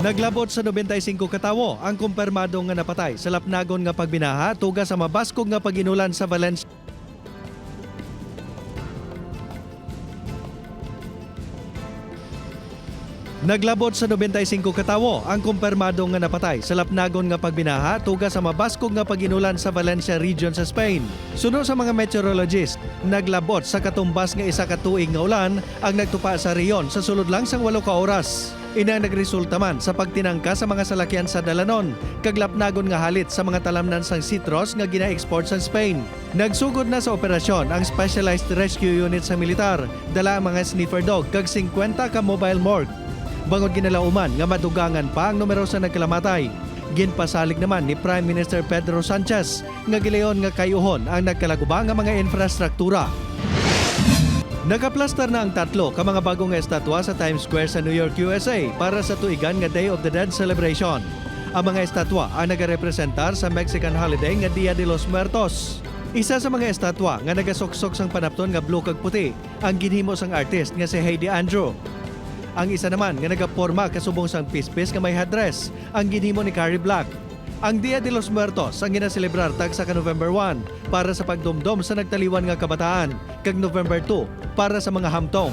Naglabot sa 95 katawo ang kumpirmado nga napatay sa lapnagon nga pagbinaha tuga sa mabaskog nga paginulan sa Valencia. Naglabot sa 95 katawo ang kumpirmado nga napatay sa lapnagon nga pagbinaha tuga sa mabaskog nga paginulan sa Valencia region sa Spain. Suno sa mga meteorologist, naglabot sa katumbas nga isa ka tuig nga ulan ang nagtupa sa riyon sa sulod lang sang 8 ka oras. Ina nagresulta man sa pagtinangka sa mga salakyan sa dalanon, kaglapnagon nga halit sa mga talamnan sang citrus nga gina-export sa Spain. Nagsugod na sa operasyon ang Specialized Rescue Unit sa militar, dala ang mga sniffer dog kag 50 ka mobile morgue. Bangod ginalauman nga madugangan pa ang numero sa nagkalamatay. Ginpasalig naman ni Prime Minister Pedro Sanchez nga gilayon nga kayuhon ang nagkalagubang nga mga infrastruktura. Nakaplastar na ang 3 ka mga bagong estatwa sa Times Square sa New York, USA para sa tuigan nga Day of the Dead celebration. Ang mga estatwa ang nagarepresentar sa Mexican holiday nga Dia de los Muertos. Isa sa mga estatwa nga nagasuksok sang panapton nga blue kag puti ang ginhimo sang artist nga si Heidi Andrew. Ang isa naman nga nagaporma kasubong sang pispis nga may headdress ang ginhimo ni Carrie Black. Ang Dia de los Muertos ang ginaselebrar tag sa November 1 para sa pagdumdom sa nagtaliwan nga kabataan kag November 2 para sa mga hamtong.